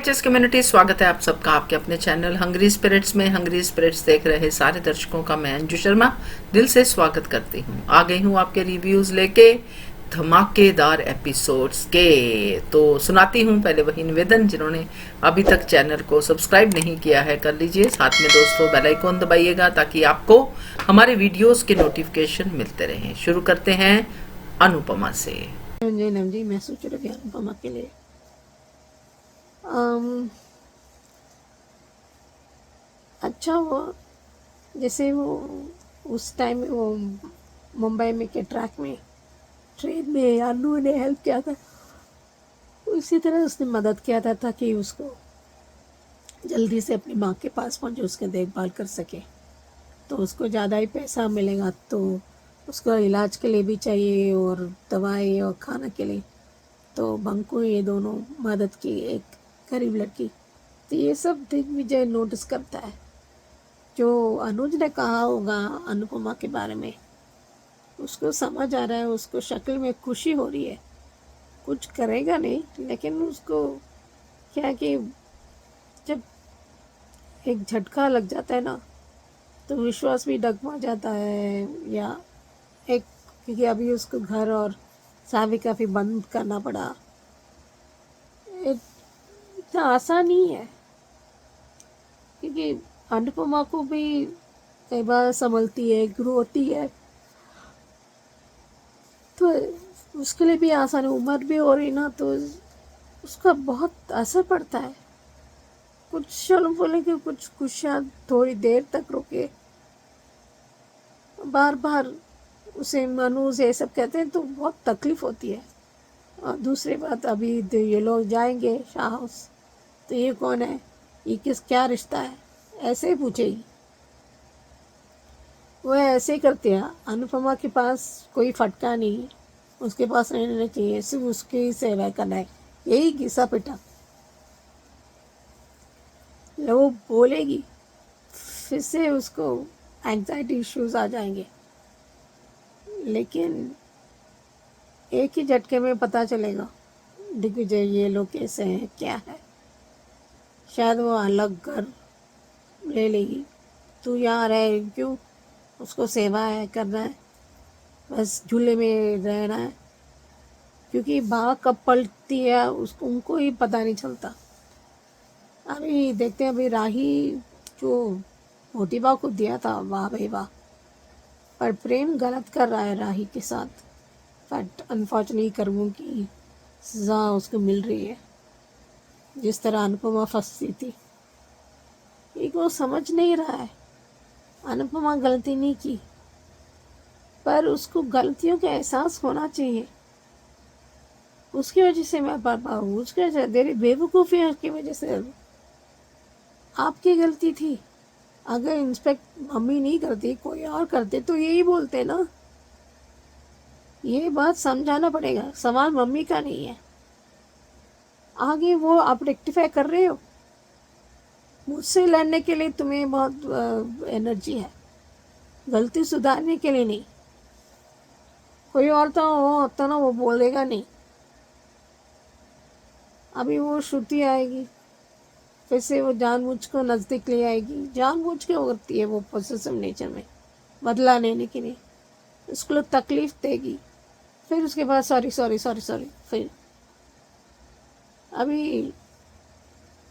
VHS community, स्वागत है आप सबका आपके अपने चैनल हंग्री स्पिरिट्स में। हंग्री स्पिरिट्स देख रहे सारे दर्शकों का मैं अंजू शर्मा दिल से स्वागत करती हूँ। आ गई हूँ आपके रिव्यूज लेके धमाकेदार एपिसोड्स के। तो सुनाती हूँ पहले वही निवेदन, जिन्होंने अभी तक चैनल को सब्सक्राइब नहीं किया है कर लीजिए। साथ में दोस्तों बेल आइकन दबाइएगा ताकि आपको हमारे वीडियोस के नोटिफिकेशन मिलते रहें। शुरू करते हैं अनुपमा से। जी मैं सोच रही थी अनुपमा के लिए अच्छा हुआ जैसे वो उस टाइम वो मुंबई में के ट्रैक में ट्रेन में अनु ने हेल्प किया था, उसी तरह उसने मदद किया था ताकि उसको जल्दी से अपनी माँ के पास पहुँचे, उसकी देखभाल कर सके। तो उसको ज़्यादा ही पैसा मिलेगा तो उसको इलाज के लिए भी चाहिए और दवाई और खाना के लिए। तो बंकू ये दोनों मदद की, एक गरीब लड़की। तो ये सब दिग्विजय नोटिस करता है। जो अनुज ने कहा होगा अनुपमा के बारे में उसको समझ आ रहा है, उसको शक्ल में खुशी हो रही है। कुछ करेगा नहीं, लेकिन उसको क्या है कि जब एक झटका लग जाता है ना तो विश्वास भी डगमगा जाता है। या एक क्योंकि अभी उसको घर और साविका भी बंद करना पड़ा, इतना आसान नहीं है। क्योंकि अनुपमा को भी कई बार संभलती है, ग्रो होती है, तो उसके लिए भी आसान है। उम्र भी हो रही ना तो उसका बहुत असर पड़ता है। कुछ क्षण बोले कि कुछ खुशियाँ थोड़ी देर तक रुके, बार बार उसे मनुज ये सब कहते हैं तो बहुत तकलीफ होती है। और दूसरी बात, अभी ये लोग जाएंगे शाह हाउस तो ये कौन है, ये क्या रिश्ता है, ऐसे ही पूछेगी। वह ऐसे ही करती है। अनुपमा के पास कोई फटका नहीं, उसके पास रहना चाहिए, सिर्फ उसकी सेवा करना है, यही घिसा पिटा। वो बोलेगी फिर से उसको एंग्जाइटी इश्यूज आ जाएंगे। लेकिन एक ही झटके में पता चलेगा दिग्विजय ये लोग कैसे हैं, क्या है। शायद वो अलग घर ले लेगी। तू यहाँ रहे क्यों, उसको सेवा है करना है, बस झूले में रहना है। क्योंकि बाघ कब पलटती है उसको उनको ही पता नहीं चलता। अभी देखते हैं, अभी राही जो मोटी बाघ को दिया था, वाह भाई वाह, पर प्रेम गलत कर रहा है राही के साथ। बट अनफॉर्चुनेटली कर्मों की सजा उसको मिल रही है। जिस तरह अनुपमा फंसी थी, एक वो समझ नहीं रहा है। अनुपमा गलती नहीं की, पर उसको गलतियों का एहसास होना चाहिए। उसकी वजह से मैं पापा हूँ, उसकी वजह से तेरी बेवकूफ़ी है, उसकी वजह से आपकी गलती थी। अगर इंस्पेक्ट मम्मी नहीं करती, कोई और करते तो यही बोलते ना। ये बात समझाना पड़ेगा, सवाल मम्मी का नहीं है। आगे वो आप रेक्टिफाई कर रहे हो, मुझसे लड़ने के लिए तुम्हें बहुत एनर्जी है, गलती सुधारने के लिए नहीं। कोई और तो वो होता ना, वो बोलेगा नहीं। अभी वो श्रुति आएगी, फिर से वो जानबूझ को नज़दीक ले आएगी, जानबूझ के करती है वो पॉसेसिव नेचर में, बदला लेने के लिए उसको तकलीफ देगी। फिर उसके बाद सॉरी सॉरी सॉरी सॉरी। फिर अभी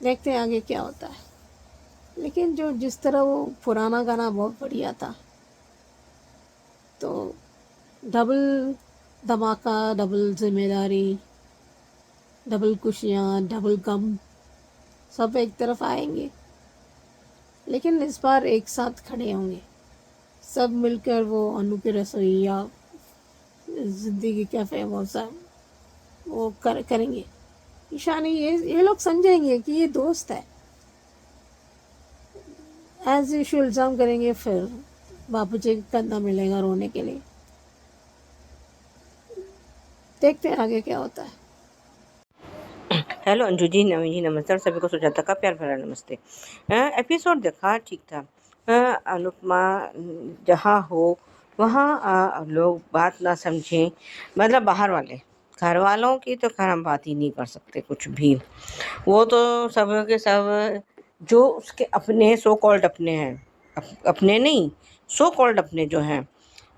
देखते हैं आगे क्या होता है। लेकिन जो जिस तरह वो पुराना गाना बहुत बढ़िया था, तो डबल धमाका, डबल जिम्मेदारी, डबल खुशियाँ, डबल गम सब एक तरफ आएंगे। लेकिन इस बार एक साथ खड़े होंगे सब मिलकर, वो अनु की रसोई या जिंदगी कैफे वो सब वो करेंगे। ईशानी ये लोग समझेंगे कि ये दोस्त है। एज यूजुअल इल्ज़ाम करेंगे, फिर बापू जी का कंधा मिलेगा रोने के लिए। देखते हैं आगे क्या होता है। हेलो अंजू जी, नवीन जी नमस्ते, और सभी को सुजाता का प्यार भरा नमस्ते। एपिसोड देखा, ठीक था। अनुपमा जहाँ हो वहाँ लोग बात ना समझें, मतलब बाहर वाले घर वालों की तो खैर हम बात ही नहीं कर सकते कुछ भी। वो तो सब के सब जो उसके अपने सो कॉल्ड अपने हैं, अपने नहीं, सो कॉल्ड अपने जो हैं,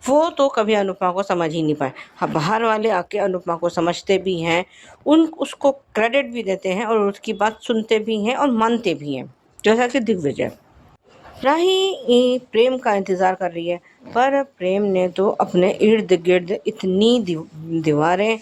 वो तो कभी अनुपमा को समझ ही नहीं पाए। हाँ, बाहर वाले आके अनुपमा को समझते भी हैं, उसको क्रेडिट भी देते हैं और उसकी बात सुनते भी हैं और मानते भी हैं, जैसा कि दिग्विजय। राही प्रेम का इंतज़ार कर रही है, पर प्रेम ने तो अपने इर्द गिर्द इतनी दीवारें,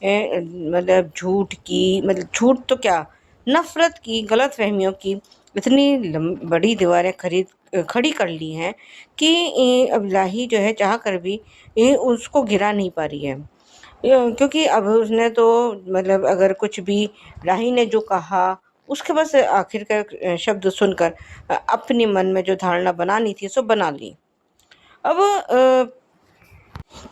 मतलब झूठ की, मतलब झूठ तो क्या, नफरत की, गलत फहमियों की इतनी बड़ी दीवारें खड़ी कर ली हैं कि अब राही जो है चाह कर भी उसको गिरा नहीं पा रही है। क्योंकि अब उसने तो, मतलब अगर कुछ भी राही ने जो कहा, उसके बस आखिर का शब्द सुनकर अपने मन में जो धारणा बनानी थी सो बना ली। अब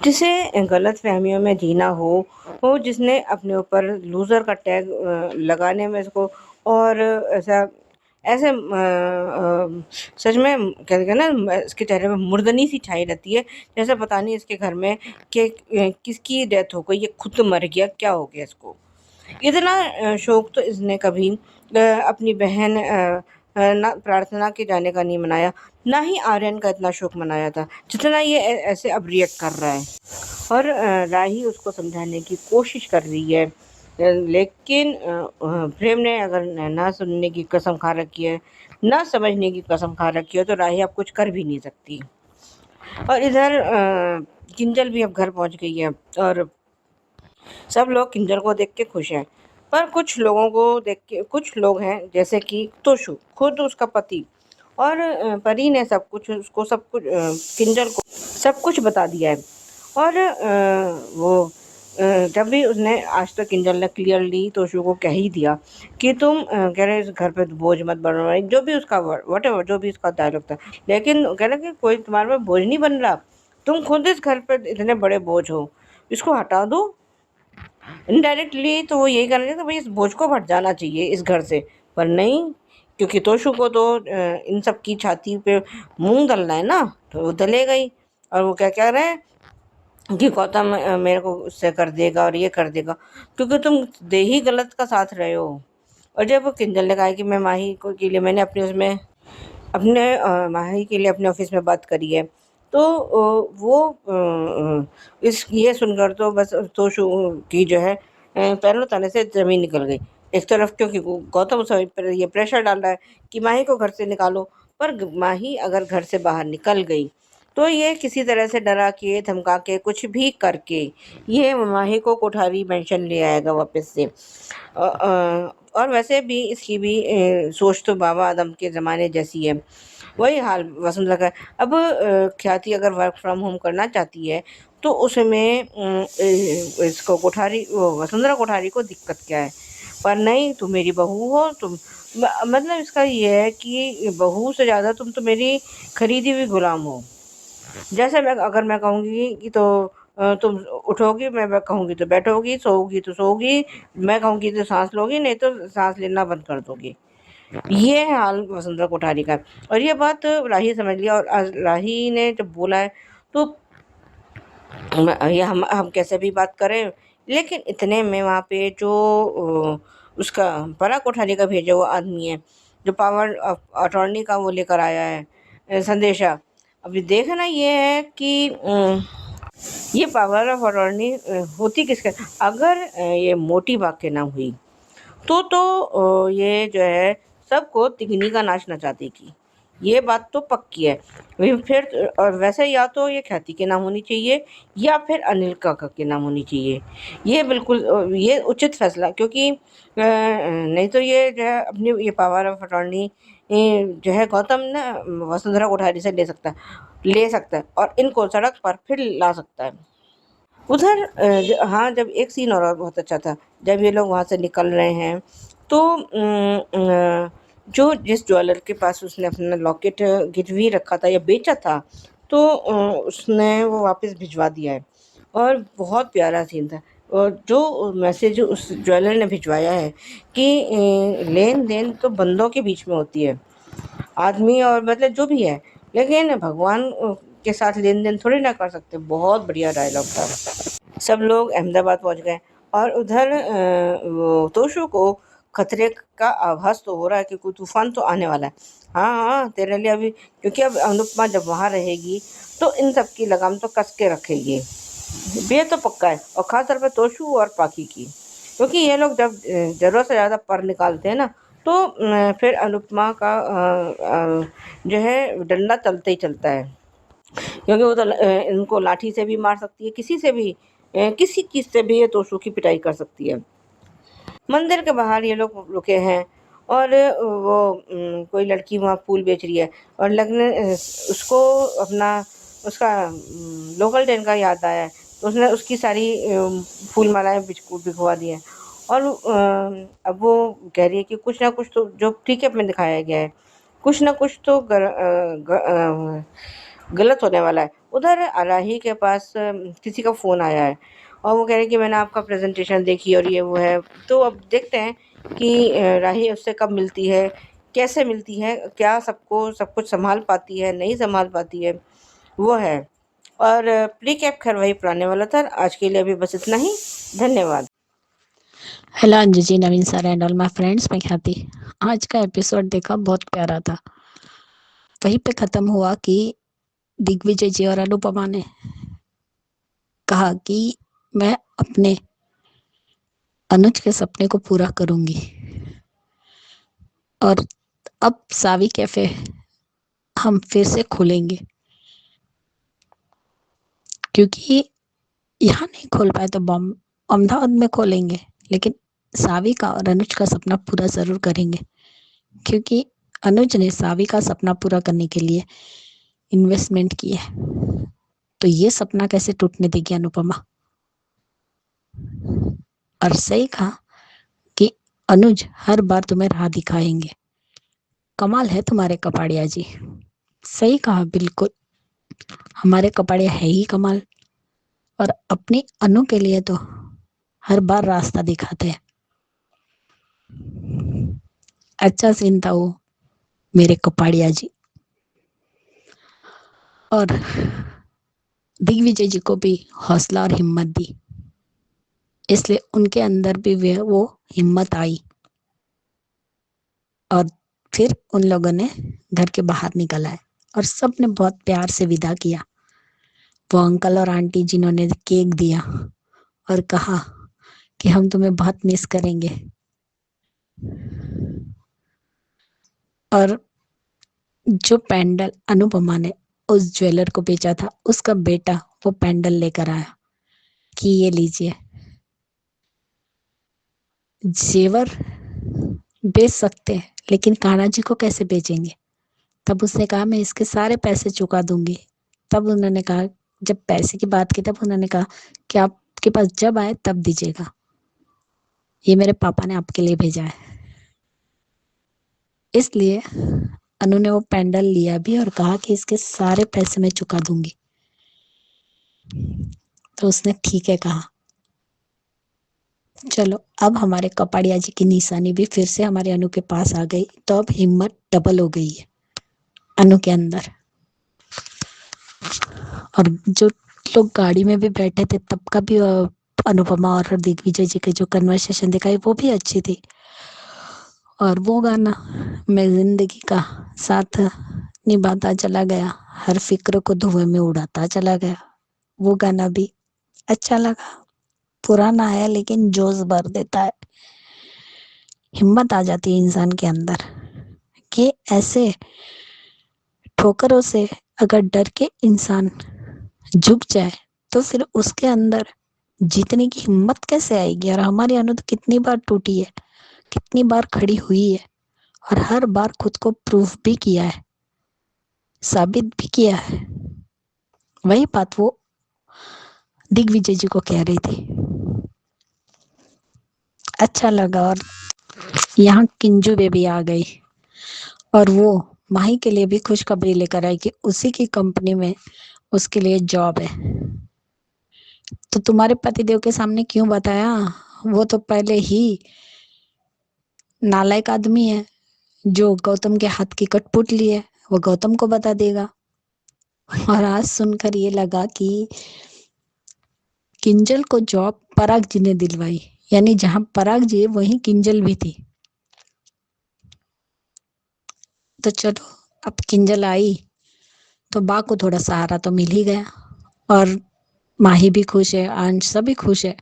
जिसे गलत फहमियों में जीना हो जिसने अपने ऊपर लूज़र का टैग लगाने में इसको, और ऐसा ऐसे सच में कहते हैं ना, इसके चेहरे में मुर्दनी सी छाई रहती है, जैसे पता नहीं इसके घर में कि किसकी डेथ हो गई, ये खुद मर गया, क्या हो गया इसको। इतना शौक तो इसने कभी अपनी बहन ना प्रार्थना के जाने का नहीं मनाया, ना ही आर्यन का इतना शौक मनाया था जितना ये ऐसे अब रिएक्ट कर रहा है। और राही उसको समझाने की कोशिश कर रही है, लेकिन प्रेम ने अगर ना सुनने की कसम खा रखी है, ना समझने की कसम खा रखी है, तो राही अब कुछ कर भी नहीं सकती। और इधर किंजल भी अब घर पहुंच गई है और सब लोग किंजल को देख के खुश हैं, पर कुछ लोगों को देख के, कुछ लोग हैं जैसे कि तोशु, खुद उसका पति, और परी ने सब कुछ उसको, सब कुछ किंजल को सब कुछ बता दिया है। और वो जब भी उसने, आज तो किंजल ने क्लियरली तोशु को कह ही दिया कि तुम कह रहे इस घर पे बोझ मत बनो, जो भी उसका वटेवर जो भी उसका डायलॉग था, लेकिन कह रहे कि कोई तुम्हारे पे बोझ नहीं बन रहा, तुम खुद इस घर पे इतने बड़े बोझ हो, इसको हटा दो। इनडायरेक्टली तो वो यही करना चाहिए कि भाई इस बोझ को हट जाना चाहिए इस घर से, पर नहीं, क्योंकि तोशु को तो इन सब की छाती पे मूंग दलना है ना, तो वो दले गई। और वो क्या कह रहे हैं कि गौतम मेरे को उससे कर देगा और ये कर देगा, क्योंकि तुम दे ही गलत का साथ रहे हो। और जब किंजल ने कहा कि मैं माही को के लिए, मैंने अपने उसमें अपने माही के लिए अपने ऑफिस में बात करी है, तो वो इस ये सुनकर तो बस तोशु की जो है पैरों तले से ज़मीन निकल गई। एक तरफ क्योंकि गौतम उस पर ये प्रेशर डाल रहा है कि माही को घर से निकालो, पर माही अगर घर से बाहर निकल गई तो ये किसी तरह से डरा के, धमका के, कुछ भी करके ये माही को कोठारी मेंशन ले आएगा वापस से। और वैसे भी इसकी भी सोच तो बाबा आदम के ज़माने जैसी है। वही हाल वसुंधरा का है। अब ख्याति अगर वर्क फ्रॉम होम करना चाहती है तो उसमें इसको कोठारी, वसुंधरा कोठारी को दिक्कत क्या है, पर नहीं, तुम मेरी बहू हो, तुम मतलब इसका ये है कि बहू से ज़्यादा तुम तो मेरी खरीदी हुई गुलाम हो। जैसे अगर मैं कहूँगी कि तो तुम उठोगी, मैं कहूँगी तो बैठोगी, सोओगी तो सोओगी, मैं कहूँगी तो सांस लोगी, नहीं तो सांस लेना बंद कर दोगी। ये हाल वसुंधरा कोठारी का है। और ये बात राही समझ लिया, और राही ने जब बोला है तो ये हम कैसे भी बात करें, लेकिन इतने में वहाँ पे जो उसका परा कोठारी का भेजा हुआ आदमी है, जो पावर ऑफ अटॉर्नी का वो लेकर आया है संदेशा। अभी देखना ये है कि ये पावर ऑफ अटॉर्नी होती किसके, अगर ये मोटी बाग के नाम हुई तो ये जो है सबको तिगनी का नाच नचाती की, ये बात तो पक्की है। फिर और वैसे या तो ये ख्याति के नाम होनी चाहिए या फिर अनिल काका के नाम होनी चाहिए, ये बिल्कुल ये उचित फैसला, क्योंकि नहीं तो ये जो है अपनी ये पावर ऑफ अटॉर्नी जो है गौतम ना वसुंधरा कोठारी से ले सकता है और इनको सड़क पर फिर ला सकता है। उधर हाँ, जब एक सीन और बहुत अच्छा था, जब ये लोग वहाँ से निकल रहे हैं तो जो जिस ज्वेलर के पास उसने अपना लॉकेट गिरवी रखा था या बेचा था, तो उसने वो वापस भिजवा दिया है, और बहुत प्यारा सीन था। और जो मैसेज उस ज्वेलर ने भिजवाया है कि लेन देन तो बंदों के बीच में होती है, आदमी और मतलब जो भी है, लेकिन भगवान के साथ लेन देन थोड़ी ना कर सकते। बहुत बढ़िया डायलॉग था। सब लोग अहमदाबाद पहुंच गए और उधर वो तोशु को खतरे का आभास तो हो रहा है कि कोई तूफान तो आने वाला है। हाँ हाँ, तेरे लिए अभी, क्योंकि अब अनुपमा जब वहाँ रहेगी तो इन सब की लगाम तो कस के रखेगी, ये तो पक्का है। और खास तौर पे तोशु और पाकी की, क्योंकि ये लोग जब जरूरत से ज्यादा पर निकालते हैं ना, तो फिर अनुपमा का जो है डंडा चलता ही चलता है, क्योंकि वो तो इनको लाठी से भी मार सकती है, किसी से भी किसी चीज से भी ये तोशु की पिटाई कर सकती है। मंदिर के बाहर ये लोग रुके हैं और वो कोई लड़की वहाँ फूल बेच रही है और लगने उसको अपना उसका लोकल ट्रेन का याद आया है, तो उसने उसकी सारी फूल मालाएं बिखवा दी हैं। और अब वो कह रही है कि कुछ ना कुछ तो जो प्रीकेप में दिखाया गया है, कुछ ना कुछ तो गलत होने वाला है। उधर राही के पास किसी का फ़ोन आया है और वो कह रहे हैं कि मैंने आपका प्रेजेंटेशन देखी और ये वो है। तो अब देखते हैं कि राही उससे कब मिलती है, कैसे मिलती है, क्या सबको सब कुछ संभाल पाती है, नहीं संभाल पाती है, वो है। और प्रीकैप खैर वही पुराने वाला था। आज के लिए अभी बस इतना ही। धन्यवाद। Hello Anju ji, Naveen sir and all my friends, मैं ख्याति। आज का एपिसोड देखा, बहुत प्यारा था। वहीं पे खत्म हुआ कि दिग्विजय जी और अनुपमा ने कहा कि मैं अपने अनुज के सपने को पूरा करूंगी। और अब सावी कैफे हम फिर से खोलेंगे, क्योंकि यहाँ नहीं खोल पाए तो अहमदाबाद में खोलेंगे, लेकिन सावी का और अनुज का सपना पूरा जरूर करेंगे, क्योंकि अनुज ने सावी का सपना पूरा करने के लिए इन्वेस्टमेंट की है। तो ये सपना कैसे टूटने देगी अनुपमा। और सही कहा कि अनुज हर बार तुम्हें राह दिखाएंगे। कमाल है तुम्हारे कपाड़िया जी। सही कहा, बिल्कुल हमारे कपाड़िया है ही कमाल। और अपनी अनु के लिए तो हर बार रास्ता दिखाते हैं। अच्छा सीन था वो, मेरे कपाड़िया जी। और दिग्विजय जी को भी हौसला और हिम्मत दी, इसलिए उनके अंदर भी वो हिम्मत आई और फिर उन लोगों ने घर के बाहर निकल आए और सब ने बहुत प्यार से विदा किया। वो अंकल और आंटी जिन्होंने केक दिया और कहा कि हम तुम्हें बहुत मिस करेंगे। और जो पैंडल अनुपमा ने उस ज्वेलर को बेचा था, उसका बेटा वो पैंडल लेकर आया कि ये लीजिए। जेवर बेच सकते हैं, लेकिन कान्हा जी को कैसे बेचेंगे। तब उसने कहा मैं इसके सारे पैसे चुका दूंगी। तब उन्होंने कहा, जब पैसे की बात की, तब उन्होंने कहा कि आपके पास जब आए तब दीजिएगा, ये मेरे पापा ने आपके लिए भेजा है। इसलिए अनु ने वो पैंडल लिया भी और कहा कि इसके सारे पैसे मैं चुका दूंगी। तो उसने ठीक है कहा। चलो, अब हमारे कपाड़िया जी की निशानी भी फिर से हमारे अनु के पास आ गई, तो अब हिम्मत डबल हो गई है अनु के अंदर। और जो लोग गाड़ी में भी बैठे थे तब का भी अनुपमा और दिग्विजय जी के जो कन्वर्सेशन दिखाई वो भी अच्छी थी। और वो गाना मैं जिंदगी का साथ निभाता चला गया, हर फिक्र को धुएं में उड़ाता चला गया, वो गाना भी अच्छा लगा। पुराना है लेकिन जोश भर देता है, हिम्मत आ जाती है इंसान के अंदर कि ऐसे ठोकरों से अगर डर के इंसान झुक जाए तो फिर उसके अंदर जीतने की हिम्मत कैसे आएगी। और हमारी अनु तो कितनी बार टूटी है, कितनी बार खड़ी हुई है और हर बार खुद को प्रूफ भी किया है, साबित भी किया है। वही बात वो दिग्विजय जी को कह रही थी। अच्छा लगा। और यहाँ किंजू बेबी आ गई और वो माही के लिए भी खुशखबरी लेकर आई कि उसी की कंपनी में उसके लिए जॉब है। तो तुम्हारे पतिदेव के सामने क्यों बताया, वो तो पहले ही नालायक आदमी है जो गौतम के हाथ की कठपुतली है, वो गौतम को बता देगा। और आज सुनकर ये लगा कि किंजल को जॉब पराग जी ने दिलवाई, यानी जहां पराग जी है वहीं किंजल भी थी। तो चलो, अब किंजल आई तो बा को थोड़ा सहारा तो मिल ही गया, और माही भी खुश है, अंश सभी खुश है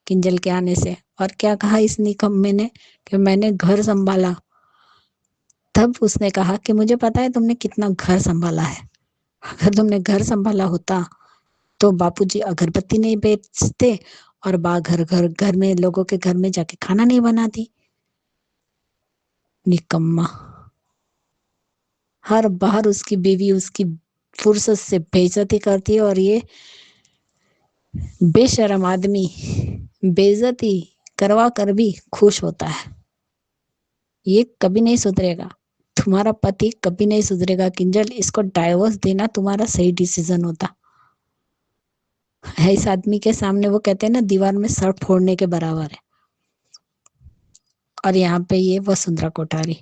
किंजल के आने से। और क्या कहा इस निकम्मे ने कि मैंने घर संभाला। तब उसने कहा कि मुझे पता है तुमने कितना घर संभाला है, अगर तुमने घर संभाला होता तो बापूजी अगरबत्ती नहीं बेचते और बा घर में लोगों के घर में जाके खाना नहीं बनाती। निकम्मा, हर बार उसकी बीवी उसकी फुर्सत से बेइज्जती करती है, और ये बेशरम आदमी बेइज्जती करवा कर भी खुश होता है। ये कभी नहीं सुधरेगा, तुम्हारा पति कभी नहीं सुधरेगा किंजल, इसको डाइवोर्स देना तुम्हारा सही डिसीजन होता है। इस आदमी के सामने वो कहते हैं ना, दीवार में सर फोड़ने के बराबर है। और यहाँ पे ये वसुंधरा कोठारी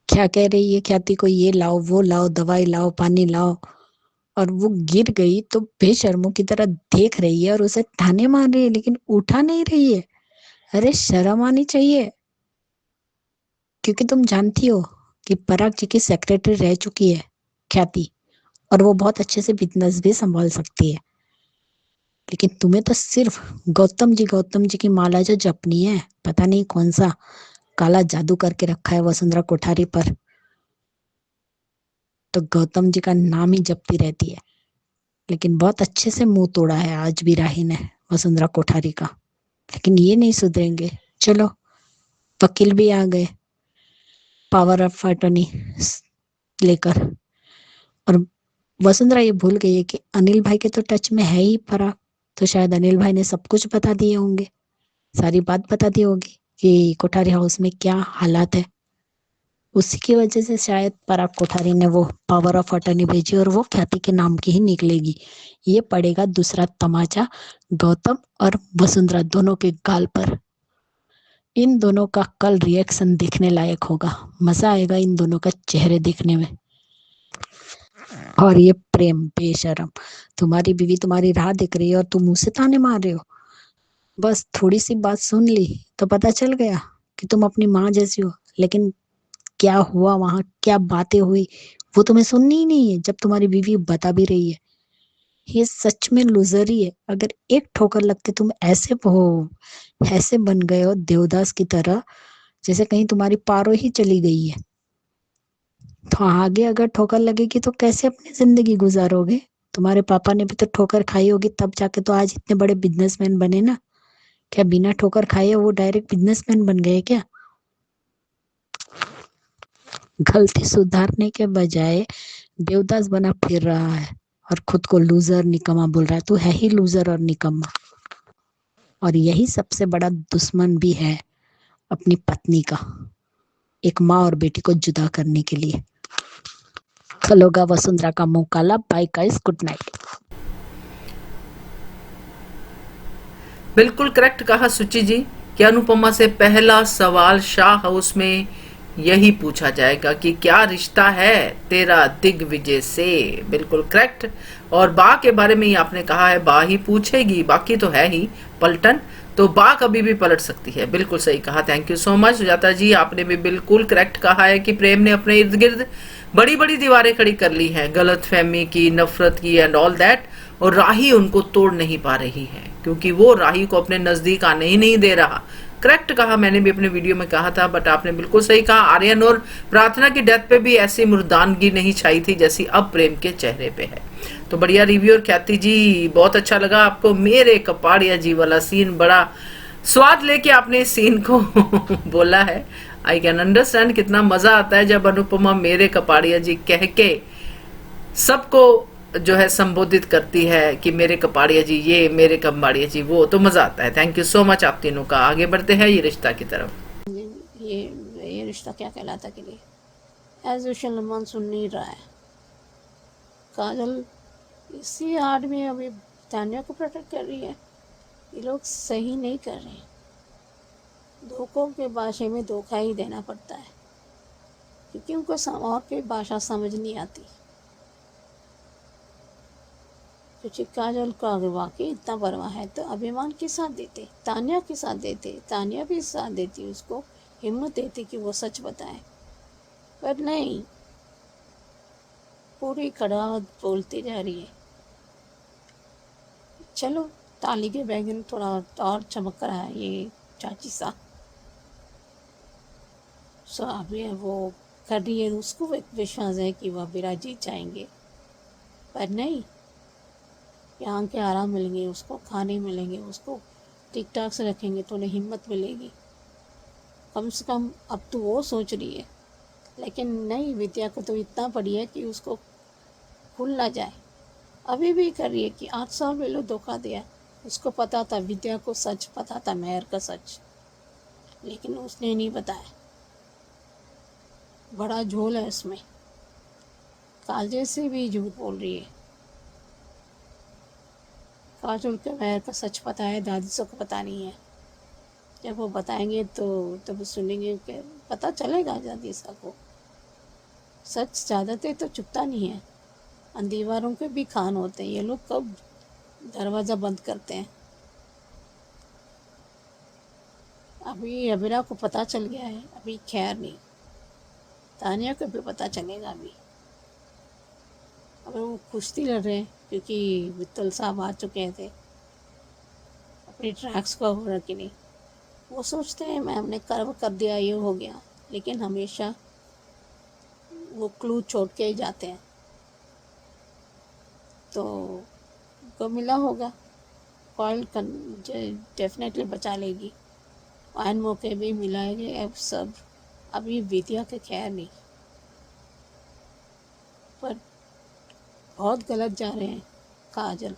क्या कह रही है ख्याति को, ये लाओ वो लाओ, दवाई लाओ, पानी लाओ, और वो गिर गई तो बेशर्मों की तरह देख रही है और उसे ताने मार रही है, लेकिन उठा नहीं रही है। अरे शर्म आनी चाहिए, क्योंकि तुम जानती हो कि पराग जी की सेक्रेटरी रह चुकी है ख्याति, और वो बहुत अच्छे से बिजनेस भी संभाल सकती है। लेकिन तुम्हें तो सिर्फ गौतम जी की माला जो जपनी है, पता नहीं कौन सा काला जादू करके रखा है वसुंधरा कोठारी पर, तो गौतम जी का नाम ही जपती रहती है। लेकिन बहुत अच्छे से मुंह तोड़ा है आज भी राही ने वसुंधरा कोठारी का, लेकिन ये नहीं सुधरेंगे। चलो, वकील भी आ गए पावर ऑफ अटर्नी लेकर, और वसुंधरा ये भूल गई है कि अनिल भाई के तो टच में है ही पराग, तो शायद अनिल भाई ने सब कुछ बता दिए होंगे, सारी बात बता दी होगी कि कोठारी हाउस में क्या हालात है। उसी की वजह से शायद पराग कोठारी ने वो पावर ऑफ अटर्नी भेजी, और वो ख्याति के नाम की ही निकलेगी। ये पड़ेगा दूसरा तमाचा गौतम और वसुंधरा दोनों के गाल पर। इन दोनों का कल रिएक्शन देखने लायक होगा, मजा आएगा इन दोनों का चेहरे देखने में। और ये प्रेम बेशरम, तुम्हारी बीवी तुम्हारी राह देख रही है और तुम मुंह से ताने मार रहे हो। बस थोड़ी सी बात सुन ली तो पता चल गया कि तुम अपनी माँ जैसी हो, लेकिन क्या हुआ वहां, क्या बातें हुई, वो तुम्हें सुननी ही नहीं है, जब तुम्हारी बीवी बता भी रही है। ये सच में लूजर ही है, अगर एक ठोकर लगती तुम ऐसे बन गए हो देवदास की तरह, जैसे कहीं तुम्हारी पारो ही चली गई है। तो आगे अगर ठोकर लगेगी तो कैसे अपनी जिंदगी गुजारोगे। तुम्हारे पापा ने भी तो ठोकर खाई होगी, तब जाके तो आज इतने बड़े बिजनेसमैन बने ना। क्या बिना ठोकर खाए वो डायरेक्ट बिजनेसमैन बन गए क्या। गलती सुधारने के बजाय देवदास बना फिर रहा है और खुद को लूजर निकम्मा बोल रहा है। तू है ही लूजर और निकम्मा, और यही सबसे बड़ा दुश्मन भी है अपनी पत्नी का, एक माँ और बेटी को जुदा करने के लिए। कल होगा वसुंधरा का मुंह काला। Bye guys, good night. बिल्कुल करेक्ट कहा सुचि जी कि अनुपमा से पहला सवाल शाह हाउस में यही पूछा जाएगा कि क्या रिश्ता है तेरा दिग्विजय से। बिल्कुल करेक्ट। और बा के बारे में ही आपने कहा है, बा ही पूछेगी, बाकी तो है ही पलटन, तो बा कभी भी पलट सकती है। बिल्कुल सही कहा, thank you so much Sujata ji, आपने भी बिल्कुल करेक्ट कहा है कि प्रेम ने अपने इर्द गिर्द बड़ी बड़ी दीवारें खड़ी कर ली हैं, गलत फहमी की, नफरत की एंड ऑल दैट, और राही उनको तोड़ नहीं पा रही है क्योंकि वो राही को अपने नजदीक आने ही नहीं दे रहा। करेक्ट कहा, मैंने भी अपने वीडियो में कहा था, बट आपने बिल्कुल सही कहा। आर्यन और प्रार्थना की डेथ पे भी ऐसी मुर्दानगी नहीं छाई थी जैसी अब प्रेम के चेहरे पे है। तो बढ़िया रिव्यू। और ख्याति जी बहुत अच्छा लगा आपको मेरे कपाड़िया जी वाला सीन, बड़ा स्वाद लेके आपने इस सीन को बोला है। आई कैन अंडरस्टैंड कितना मजा आता है जब अनुपमा मेरे कपाड़िया जी कह के सबको जो है संबोधित करती है कि मेरे कपाड़िया जी ये, मेरे कपाड़िया जी वो, तो मजा आता है। थैंक यू सो मच आप तीनों का। आगे बढ़ते हैं ये रिश्ता की तरफ। ये रिश्ता क्या कहलाता के लिए एज यूजुअल मन सुन नहीं रहा है। काजल इसी आड़ में अभी तान्या को प्रोटेक्ट कर रही है। ये लोग सही नहीं कर रहे हैं। धोखों के भाषा में धोखा ही देना पड़ता है क्योंकि उनको और कोई भाषा समझ नहीं आती। क्योंकि काजल को अगर वाकई इतना परवाह है तो अभिमान के साथ देते, तान्या के साथ देते, तान्या भी साथ देती, उसको हिम्मत देती कि वो सच बताए। पर नहीं, पूरी कड़ा बोलती जा रही है। चलो, ताली के बैंगन थोड़ा और चमक रहा है ये चाची सा। सो अभी वो कर रही है, उसको एक विश्वास है कि वह विराज जीत जाएंगे। पर नहीं, यहाँ के आराम मिलेंगे उसको, खाने मिलेंगे उसको, ठीक ठाक से रखेंगे तो उन्हें हिम्मत मिलेगी। कम से कम अब तो वो सोच रही है। लेकिन नहीं, विद्या को तो इतना पड़ी है कि उसको भूल ना जाए। अभी भी कर रही है कि 8 साल में लो धोखा दिया। उसको पता था, विद्या को सच पता था, मेहर का सच, लेकिन उसने नहीं बताया। बड़ा झोल है उसमें। काजल से भी झूठ बोल रही है। काजल को मेहर का सच पता है, दादी से को पता नहीं है। जब वो बताएंगे तो तब सुनेंगे कि पता चलेगा दादी सा को। सच ज़्यादातर तो चुपता नहीं है। दीवारों के भी खान होते हैं। ये लोग कब दरवाज़ा बंद करते हैं। अभी अबीरा को पता चल गया है, अभी खैर नहीं। तानिया को भी पता चलेगा अभी। अब वो कुश्ती लड़ रहे हैं क्योंकि मित्तल साहब आ चुके थे अपनी ट्रैक्स को हो कि नहीं। वो सोचते हैं मैं हमने कर्व कर दिया, ये हो गया, लेकिन हमेशा वो क्लू छोड़ के ही जाते हैं। तो को मिला होगा, कॉइल डेफिनेटली बचा लेगी। आयन मौके भी मिलाएंगे। अब सब अभी विद्या के खैर नहीं, पर बहुत गलत जा रहे हैं काजल,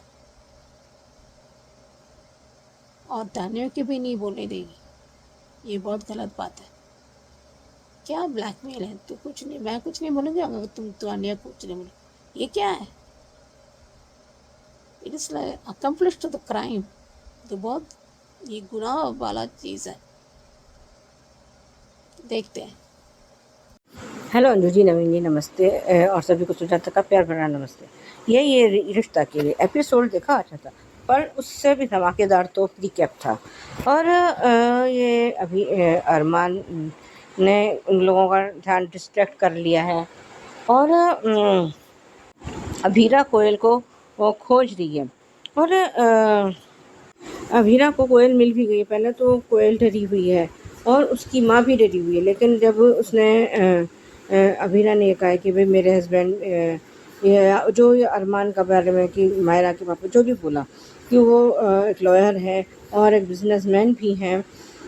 और तान्या के भी नहीं बोलने देगी। ये बहुत गलत बात है। क्या ब्लैकमेल है? तू कुछ नहीं, मैं कुछ नहीं बोलूँगी अगर तुम तान्या कुछ नहीं बोलो। ये क्या है? It is like accomplish to the crime. तो बहुत ये गुनाह वाला चीज़ है। देखते हैं। हेलो अंजू जी, नवीन जी नमस्ते, और सभी को सुजाता का प्यार भरा नमस्ते। ये रिश्ता के लिए एपिसोड देखा अच्छा था, पर उससे भी धमाकेदार तो रिकैप था। और ये अभी अरमान ने उन लोगों का ध्यान डिस्ट्रैक्ट कर लिया है, और अभीरा कोयल को वो खोज रही है। और अभीरा को कोयल मिल भी गई है। पहले तो कोयल डरी हुई है और उसकी माँ भी डरी हुई है, लेकिन जब उसने अभीरा ने ये कहा कि भाई मेरे हस्बैंड ये जो ये अरमान का बारे में कि मायरा के पापा जो भी बोला कि वो एक लॉयर है और एक बिजनेसमैन भी हैं,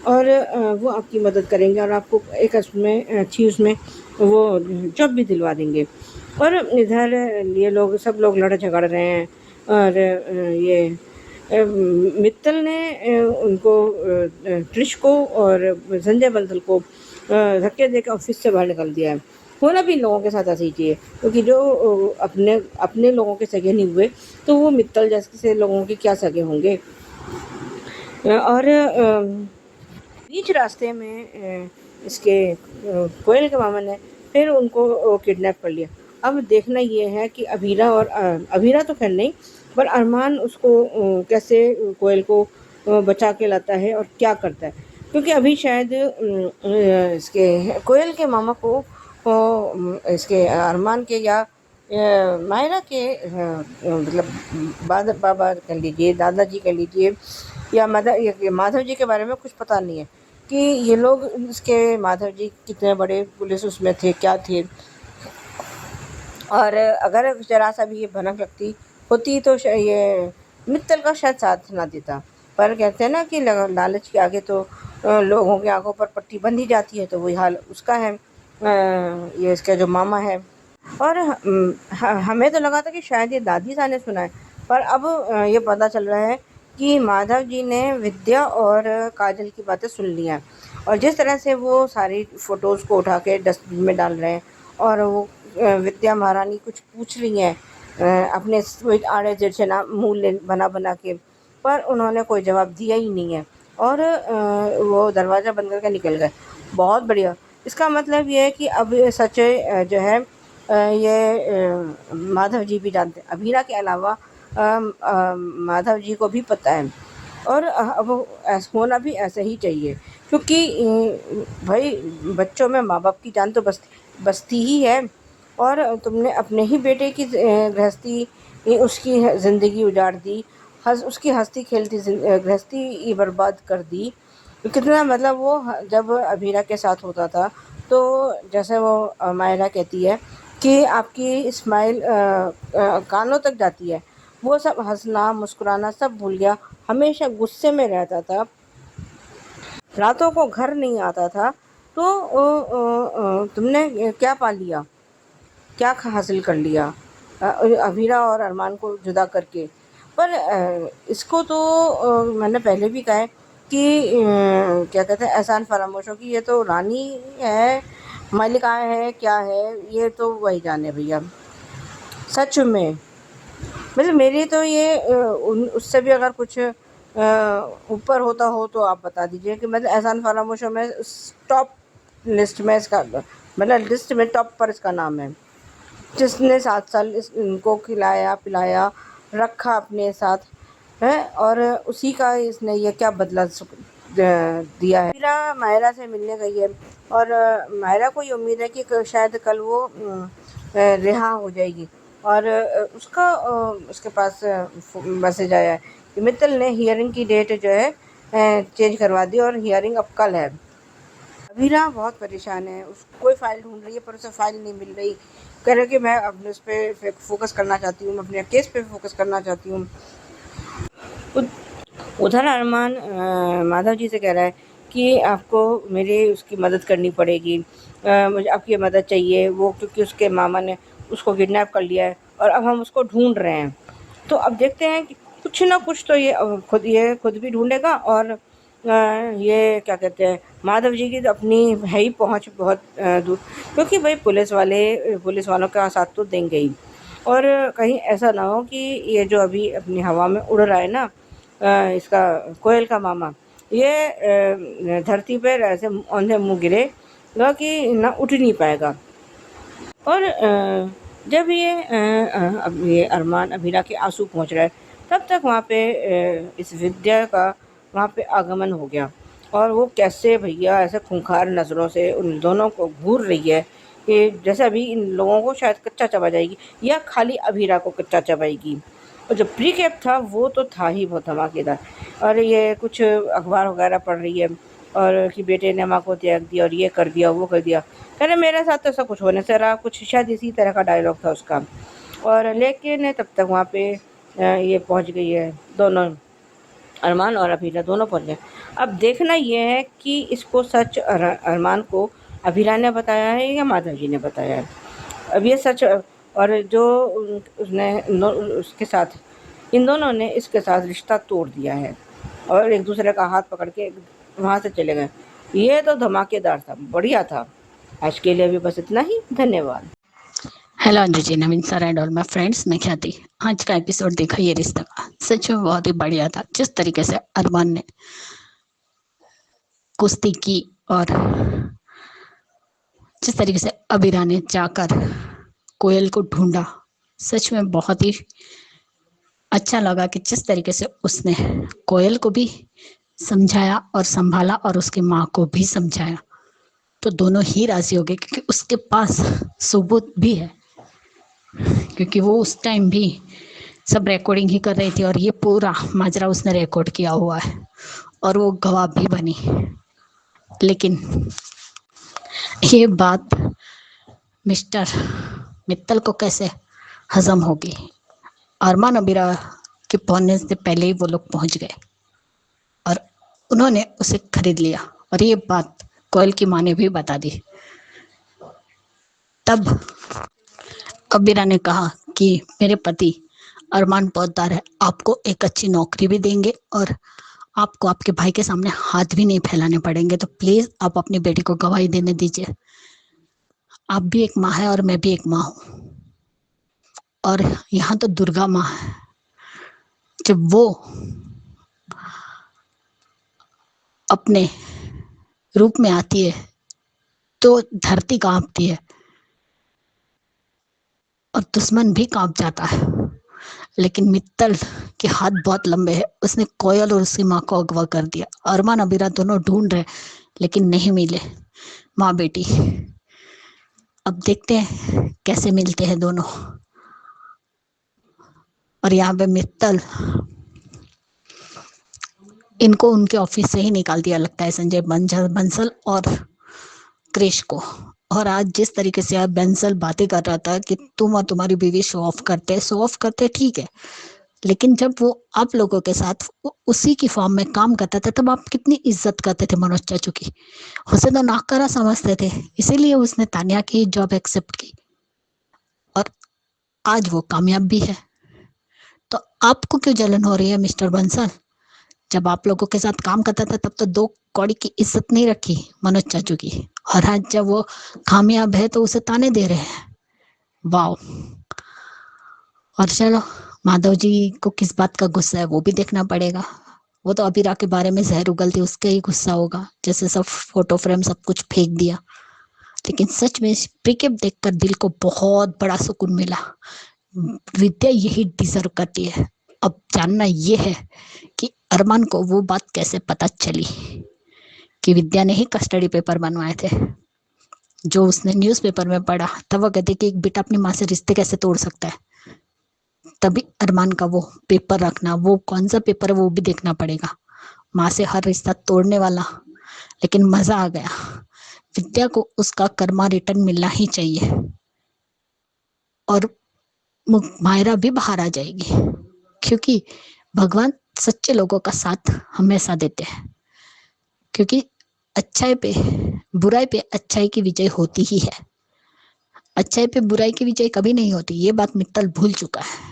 और वो आपकी मदद करेंगे और आपको एक उसमें अच्छी उसमें वो जॉब भी दिलवा देंगे। और इधर ये लोग सब लोग लड़ झगड़ रहे हैं, और ये मित्तल ने उनको ट्रिश को और संजय बंसल को धक्के देकर ऑफिस से बाहर निकाल दिया है। होना भी लोगों के साथ ऐसा ही चाहिए, क्योंकि जो अपने लोगों के सगे नहीं हुए तो वो मित्तल जैसे लोगों के क्या सगे होंगे। और बीच रास्ते में इसके कोयल के मामा ने फिर उनको किडनैप कर लिया। अब देखना ये है कि अभीरा तो खैर नहीं, पर अरमान उसको कैसे कोयल को बचा के लाता है और क्या करता है, क्योंकि अभी शायद इसके कोयल के मामा को इसके अरमान के या मायरा के मतलब बाबा कह लीजिए, दादाजी कह लीजिए, या माधव जी के बारे में कुछ पता नहीं है कि ये लोग इसके माधव जी कितने बड़े पुलिस उसमें थे, क्या थे। और अगर जरा सा भी ये भनक लगती होती तो ये मित्तल का शायद साथ ना देता। पर कहते हैं ना कि लालच के आगे तो लोगों की आंखों पर पट्टी बंधी जाती है, तो वही हाल उसका है ये इसका जो मामा है। और हमें तो लगा था कि शायद ये दादी सा ने सुना है, पर अब ये पता चल रहा है कि माधव जी ने विद्या और काजल की बातें सुन ली हैं, और जिस तरह से वो सारी फ़ोटोज़ को उठा के डस्टबिन में डाल रहे हैं, और वो विद्या महारानी कुछ पूछ रही हैं अपने आड़े तिरछे ना मुँह बना के, पर उन्होंने कोई जवाब दिया ही नहीं है, और वो दरवाज़ा बंद करके निकल गए। बहुत बढ़िया। इसका मतलब ये है कि अब सच जो है ये माधव जी भी जानते हैं। अभीरा के अलावा माधव जी को भी पता है। और अब होना भी ऐसा ही चाहिए, क्योंकि भाई बच्चों में माँ बाप की जान तो बसती ही है, और तुमने अपने ही बेटे की गृहस्थी, उसकी ज़िंदगी उजाड़ दी, उसकी हंसती खेलती गृहस्थी ही बर्बाद कर दी। कितना मतलब वो जब अभीरा के साथ होता था, तो जैसे वो मायरा कहती है कि आपकी स्माइल कानों तक जाती है, वो सब हंसना मुस्कुराना सब भूल गया, हमेशा गुस्से में रहता था, रातों को घर नहीं आता था। तो तुमने क्या पा लिया, क्या हासिल कर लिया अभीरा और अरमान को जुदा करके। पर इसको तो मैंने पहले भी कहा है कि क्या कहते हैं, एहसान फरामोशों की ये तो रानी है, मलिका है, क्या है ये तो वही जाने भैया। सच में मतलब मेरी तो ये उससे भी अगर कुछ ऊपर होता हो तो आप बता दीजिए कि मतलब एहसान फरामोशों में टॉप लिस्ट में इसका, मतलब लिस्ट में टॉप पर इसका नाम है, जिसने 7 साल इनको खिलाया पिलाया रखा अपने साथ है, और उसी का इसने ये क्या बदला दिया है। मीरा मायरा से मिलने गई है, और मायरा को ये उम्मीद है कि शायद कल वो रिहा हो जाएगी, और उसके पास मैसेज आया है कि मित्तल ने हियरिंग की डेट जो है चेंज करवा दी, और हियरिंग अब कल है। अभीरा बहुत परेशान है, कोई फाइल ढूंढ रही है पर उसे फाइल नहीं मिल रही, कह रहे कि मैं अपने उस पर फोकस करना चाहती हूँ, अपने केस पे फोकस करना चाहती हूँ। उधर अरमान माधव जी से कह रहा है कि आपको मेरी उसकी मदद करनी पड़ेगी, मुझे आपकी मदद चाहिए, वो क्योंकि उसके मामा ने उसको किडनैप कर लिया है और अब हम उसको ढूंढ रहे हैं। तो अब देखते हैं कि कुछ ना कुछ तो ये खुद भी ढूंढेगा, और ये क्या कहते हैं, माधव जी की तो अपनी है ही पहुंच बहुत दूर, क्योंकि भाई पुलिस वालों का साथ तो देंगे ही, और कहीं ऐसा ना हो कि ये जो अभी अपनी हवा में उड़ रहा है ना इसका कोयल का मामा, ये धरती पर ऐसे औंधे मुँह गिरेगा कि ना उठ नहीं पाएगा। और जब अब ये अरमान अभीरा के आंसू पहुंच रहा है, तब तक वहाँ पे इस विद्या का वहाँ पे आगमन हो गया, और वो कैसे भैया ऐसे खूंखार नज़रों से उन दोनों को घूर रही है कि जैसे अभी इन लोगों को शायद कच्चा चबा जाएगी, या खाली अभीरा को कच्चा चबाएगी। और जो प्री कैप था वो तो था ही बहुत धमाकेदार, और ये कुछ अखबार वगैरह पढ़ रही है, और कि बेटे ने माँ को त्याग दिया और ये कर दिया वो कर दिया। कह रहे मेरे साथ तो ऐसा कुछ होने से रहा, कुछ शायद इसी तरह का डायलॉग था उसका। और लेकिन तब तक वहाँ पे ये पहुँच गई है, दोनों अरमान और अभीरा दोनों पहुँच गए। अब देखना ये है कि इसको सच अरमान को अभीरा ने बताया है या माधव जी ने बताया है। अब ये सच, और जो उसने उसके साथ इन दोनों ने इसके साथ रिश्ता तोड़ दिया है और एक दूसरे का हाथ पकड़ के वहाँ से चले गए। ये तो धमाकेदार था, बढ़िया था। आज के लिए भी बस इतना ही, धन्यवाद। Hello Anju ji, Naveen sir and all my friends, मैं ख्याति। आज का एपिसोड देखा ये रिश्ता का, सच में बहुत ही बढ़िया था। जिस तरीके से अरमान ने कुश्ती की और जिस तरीके से अबीरा ने जाकर कोयल को ढूंढा, सच में बहुत ही अच्छा लगा कि जिस तरीके से उसने कोयल को भी समझाया और संभाला और उसकी माँ को भी समझाया, तो दोनों ही राजी हो गए, क्योंकि उसके पास सबूत भी है, क्योंकि वो उस टाइम भी सब रिकॉर्डिंग ही कर रही थी और ये पूरा माजरा उसने रिकॉर्ड किया हुआ है और वो गवाह भी बनी। लेकिन ये बात मिस्टर मित्तल को कैसे हजम होगी? अरमान अबीरा के पहुंचने से पहले ही वो लोग पहुंच गए और उन्होंने उसे खरीद लिया, और ये बात कोयल की माँ ने भी बता दी। तब अबीरा ने कहा कि मेरे पति अरमान पौदार है, आपको एक अच्छी नौकरी भी देंगे और आपको आपके भाई के सामने हाथ भी नहीं फैलाने पड़ेंगे, तो प्लीज आप अपनी बेटी को गवाही देने दीजिए। आप भी एक माँ है और मैं भी एक माँ हूँ, और यहाँ तो दुर्गा माँ है, जब वो अपने रूप में आती है तो धरती कांपती है और दुश्मन भी कांप जाता है। लेकिन मित्तल के हाथ बहुत लंबे हैं, उसने कोयल और उसकी माँ को अगवा कर दिया। अरमान अबीरा दोनों ढूंढ रहे लेकिन नहीं मिले माँ बेटी। अब देखते हैं कैसे मिलते हैं दोनों। और यहाँ पे मित्तल इनको उनके ऑफिस से ही निकाल दिया लगता है, संजय बंसल और क्रिश को। और आज जिस तरीके से बंसल बातें कर रहा था कि तुम और तुम्हारी बीवी शो ऑफ करते ठीक है, लेकिन जब वो आप लोगों के साथ उसी की फॉर्म में काम करता था तब आप कितनी इज्जत करते थे मनोज चाचू की। उसे तो नाकारा समझते थे, इसीलिए उसने तानिया की जॉब एक्सेप्ट की और आज वो कामयाब भी है। तो आपको क्यों जलन हो रही है मिस्टर बंसल? जब आप लोगों के साथ काम करता था तब तो 2 कौड़ी की इज्जत नहीं रखी मनोज चाचू की, और आज जब वो कामयाब है तो उसे ताने दे रहे हैं। वाओ। और चलो, माधव जी को किस बात का गुस्सा है वो भी देखना पड़ेगा। वो तो अबीरा के बारे में जहर उगलती उसके ही गुस्सा होगा, जैसे सब फोटो फ्रेम सब कुछ फेंक दिया। लेकिन सच में पिकअप देखकर दिल को बहुत बड़ा सुकून मिला। विद्या यही डिजर्व करती है। अब जानना ये है कि अरमान को वो बात कैसे पता चली कि विद्या ने ही कस्टडी पेपर बनवाए थे। जो उसने न्यूज़पेपर में पढ़ा तब वो कहती कि एक बेटा अपनी माँ से रिश्ते कैसे तोड़ सकता है। तभी अरमान का वो पेपर रखना, वो कौन सा पेपर है वो भी देखना पड़ेगा। माँ से हर रिश्ता तोड़ने वाला। लेकिन मजा आ गया, विद्या को उसका कर्मा रिटर्न मिलना ही चाहिए और मायरा भी बाहर आ जाएगी, क्योंकि भगवान सच्चे लोगों का साथ हमेशा देते हैं। क्योंकि अच्छाई पे बुराई पे अच्छाई की विजय होती ही है, अच्छाई पे बुराई की विजय कभी नहीं होती। ये बात मित्तल भूल चुका है।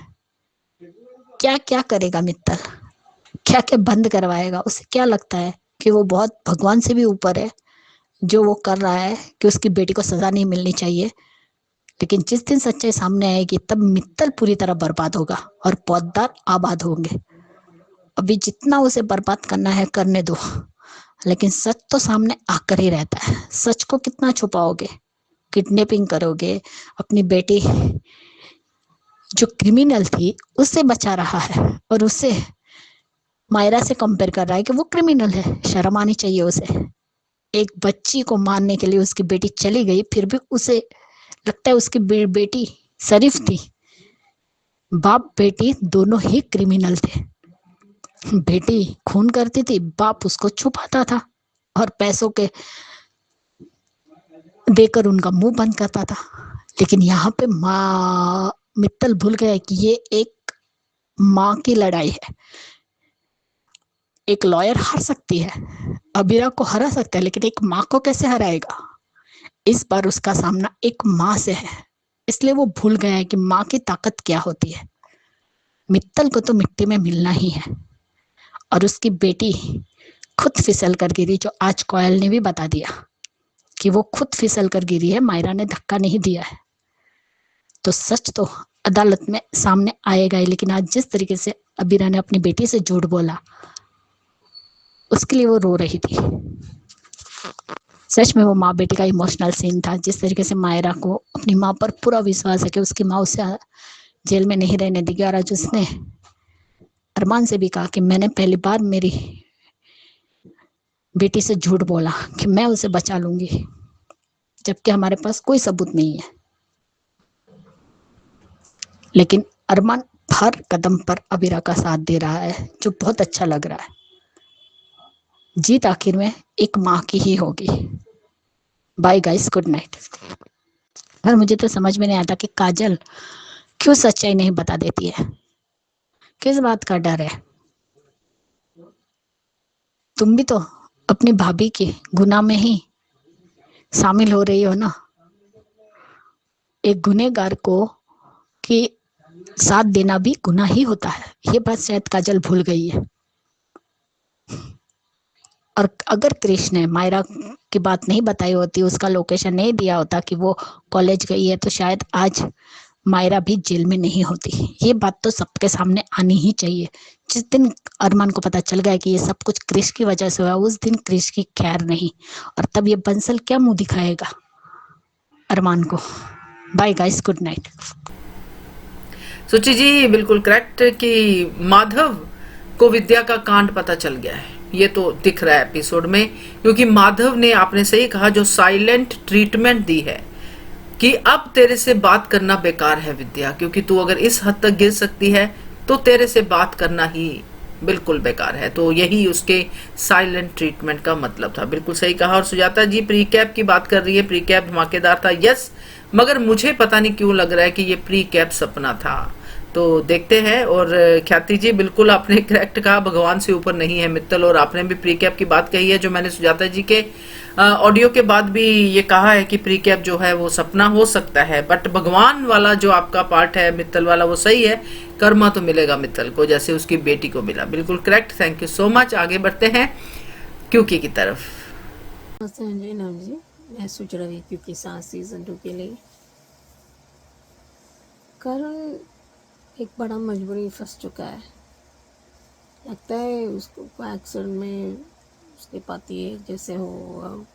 क्या क्या करेगा मित्तल, क्या क्या बंद करवाएगा? उसे क्या लगता है कि वो बहुत भगवान से भी ऊपर है जो वो कर रहा है कि उसकी बेटी को सजा नहीं मिलनी चाहिए। लेकिन जिस दिन सच्चाई सामने आएगी तब मित्तल पूरी तरह बर्बाद होगा और पौधदार आबाद होंगे। अभी जितना उसे बर्बाद करना है करने दो, लेकिन सच तो सामने आकर ही रहता है। सच को कितना छुपाओगे? किडनैपिंग करोगे, अपनी बेटी जो क्रिमिनल थी उससे बचा रहा है और उससे मायरा से कंपेयर कर रहा है कि वो क्रिमिनल है। शर्म आनी चाहिए उसे। एक बच्ची को मारने के लिए उसकी बेटी चली गई, फिर भी उसे लगता है उसकी बेटी शरीफ थी। बाप बेटी दोनों ही क्रिमिनल थे। बेटी खून करती थी, बाप उसको छुपाता था और पैसों के देकर उनका मुंह बंद करता था। लेकिन यहाँ पे माँ मित्तल भूल गया कि ये एक माँ की लड़ाई है। एक लॉयर हार सकती है, अबीरा को हरा सकता है, लेकिन एक माँ को कैसे हराएगा? इस बार उसका सामना एक माँ से है, इसलिए वो भूल गया है कि माँ की ताकत क्या होती है। मित्तल को तो मिट्टी में मिलना ही है। और उसकी बेटी खुद फिसल कर गिरी, जो आज कोयल ने भी बता दिया कि वो खुद फिसल कर गिरी है, मायरा ने धक्का नहीं दिया है। तो सच तो अदालत में सामने आएगा ही। लेकिन आज जिस तरीके से अबीरा ने अपनी बेटी से झूठ बोला, उसके लिए वो रो रही थी। सच में वो माँ बेटी का इमोशनल सीन था। जिस तरीके से मायरा को अपनी माँ पर पूरा विश्वास है कि उसकी माँ उसे जेल में नहीं रहने देगी, और आज उसने अरमान से भी कहा कि मैंने पहली बार मेरी बेटी से झूठ बोला कि मैं उसे बचा लूंगी, जबकि हमारे पास कोई सबूत नहीं है। लेकिन अरमान हर कदम पर अबीरा का साथ दे रहा है, जो बहुत अच्छा लग रहा है। जीत आखिर में एक माँ की ही होगी। Bye guys, good night. और मुझे तो समझ में नहीं आता कि काजल क्यों सच्चाई नहीं बता देती है। किस बात का डर है? तुम भी तो अपनी भाभी के गुनाह में ही शामिल हो रही हो ना। एक गुनहगार को कि साथ देना भी गुनाह ही होता है। ये बात शायद काजल भूल गई है। और अगर कृष्ण ने मायरा की बात नहीं बताई होती, उसका लोकेशन नहीं दिया होता कि वो कॉलेज गई है, तो शायद आज मायरा भी जेल में नहीं होती। ये बात तो सबके सामने आनी ही चाहिए। जिस दिन अरमान को पता चल गया कि ये सब कुछ क्रिश की वजह से हुआ, उस दिन क्रिश की खैर नहीं। और तब ये बंसल क्या मुंह दिखाएगा अरमान को। Bye guys, good night. Suchi ji बिल्कुल करेक्ट कि माधव को विद्या का कांड पता चल गया है, ये तो दिख रहा है एपिसोड में, क्योंकि माधव ने, आपने सही कहा, जो साइलेंट ट्रीटमेंट दी है कि अब तेरे से बात करना बेकार है विद्या, क्योंकि तू अगर इस हद तक गिर सकती है तो तेरे से बात करना ही बिल्कुल बेकार है। तो यही उसके साइलेंट ट्रीटमेंट का मतलब था। बिल्कुल सही कहा। और सुजाता जी प्री कैप की बात कर रही है, प्री कैप धमाकेदार था, यस, मगर मुझे पता नहीं क्यों लग रहा है कि ये प्री कैप सपना था। तो देखते हैं। और ख्याति जी बिल्कुल आपने करेक्ट कहा, भगवान से ऊपर नहीं है मित्तल। और आपने भी प्री कैप की बात कही है, जो मैंने सुजाता जी के ऑडियो के बाद भी ये कहा है कि प्री कैप जो है वो सपना हो सकता है, बट भगवान वाला जो आपका पार्ट है मित्तल वाला वो सही है। कर्मा तो मिलेगा मित्तल को, जैसे उसकी बेटी को मिला। बिल्कुल correct, thank you so much. आगे बढ़ते हैं क्यूकी की तरफ। संजय नाम जी, मैं सोच रही हूँ क्योंकि सांस सीजन 2 के लिए करण एक बड़ा मजबूरी फंस चुका है। लगता है उसको एक्सीडेंट में उसके पति जैसे हो,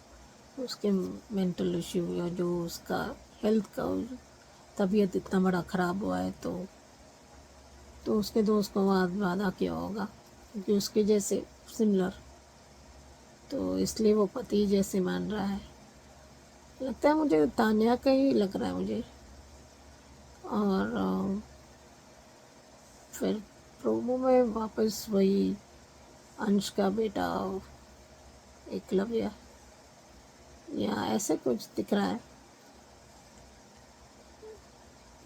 उसके मेंटल इश्यू या जो उसका हेल्थ का तबीयत इतना बड़ा ख़राब हुआ है, तो उसके दोस्त को वादा किया होगा क्योंकि उसके जैसे सिमिलर, तो इसलिए वो पति जैसे मान रहा है। लगता है मुझे तान्या का ही लग रहा है मुझे। और फिर प्रोमो में वापस वही अंश का बेटा एकलव्य या ऐसे कुछ दिख रहा है,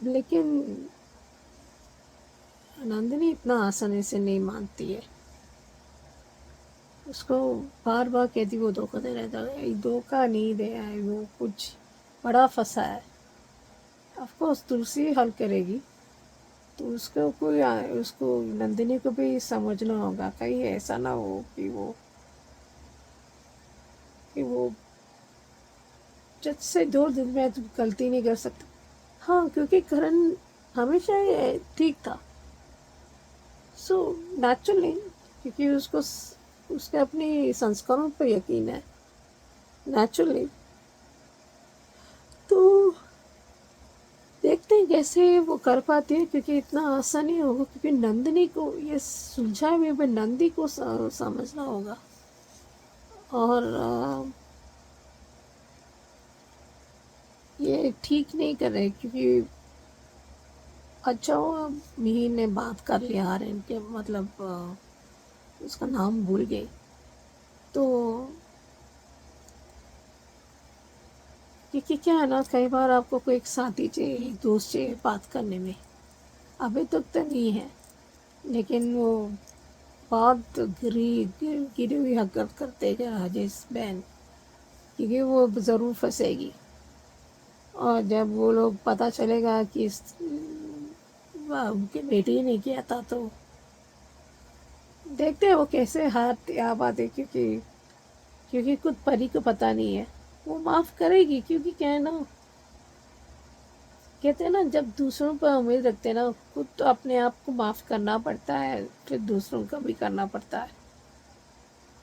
लेकिन नंदिनी इतना आसानी से नहीं मानती है। उसको बार बार कहती वो धोखा दे रहता है, धोखा नहीं दे है, वो कुछ बड़ा फंसा है। ऑफकोर्स तुलसी हल करेगी, तो उसको नंदिनी को भी समझना होगा, कहीं ऐसा ना हो कि वो जज से 2 दिन में गलती नहीं कर सकता। हाँ, क्योंकि करण हमेशा ठीक था, सो नेचुरली, क्योंकि उसके अपनी संस्कारों पर यकीन है नेचुरली। तो देखते हैं कैसे वो कर पाती है, क्योंकि इतना आसान नहीं होगा, क्योंकि नंदिनी को ये सुलझाए हुए नंदी को समझना होगा। और ये ठीक नहीं कर रहे, क्योंकि अच्छा हुआ मिहिर ने बात कर लिया आर्यन के, मतलब उसका नाम भूल गई, तो क्योंकि क्या है ना, कई बार आपको कोई एक साथी चाहिए, एक दोस्त चाहिए बात करने में। अभी तक तो नहीं है, लेकिन वो बहुत गिरी हुई हरकत करते हैं राजेश बहन, क्योंकि वो ज़रूर फंसेगी। और जब वो लोग पता चलेगा कि उनके बेटे ने किया था, तो देखते हैं वो कैसे हाथ आ पाते, क्योंकि खुद परी को पता नहीं है। वो माफ़ करेगी, क्योंकि क्या है ना, कहते हैं ना, जब दूसरों पर उम्मीद रखते हैं ना, खुद तो अपने आप को माफ़ करना पड़ता है, फिर दूसरों का भी करना पड़ता है।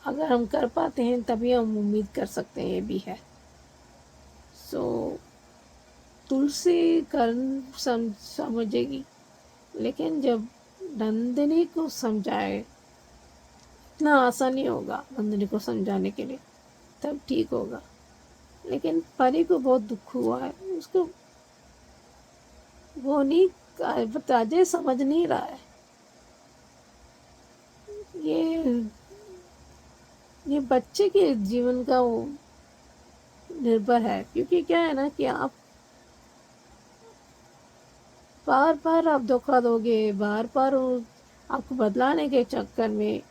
अगर हम कर पाते हैं तभी हम उम्मीद कर सकते हैं, ये भी है। सो तुलसी करण समझेगी, लेकिन जब नंदिनी को समझाए, इतना आसान नहीं होगा नंदिनी को समझाने के लिए, तब ठीक होगा। लेकिन परी को बहुत दुख हुआ है, उसको वो नहीं, अजय समझ नहीं रहा है। ये बच्चे के जीवन का वो निर्भर है, क्योंकि क्या है ना कि आप बार बार आप धोखा दोगे, बार बार आपको बदलाने के चक्कर में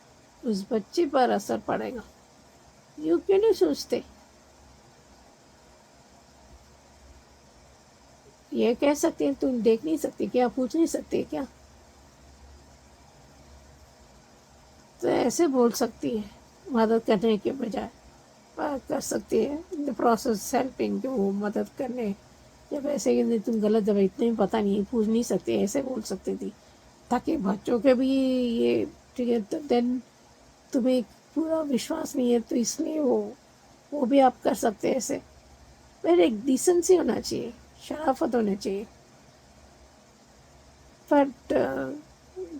उस बच्चे पर असर पड़ेगा। यूँ क्यों नहीं सोचते? ये कह सकते हैं तुम देख नहीं सकते क्या, पूछ नहीं सकते क्या? तो ऐसे बोल सकती है, मदद करने के बजाय कर सकती है इन द प्रोसेस हेल्पिंग, कि वो मदद करने, जब ऐसे कि नहीं तुम गलत, जब इतने भी पता नहीं, पूछ नहीं सकते, ऐसे बोल सकती थी, ताकि बच्चों के भी ये ठीक है। तो देन तुम्हें पूरा विश्वास नहीं है, तो इसलिए वो भी आप कर सकते हैं ऐसे। फिर एक डिसेंसी होना चाहिए, शराफत होना चाहिए। बट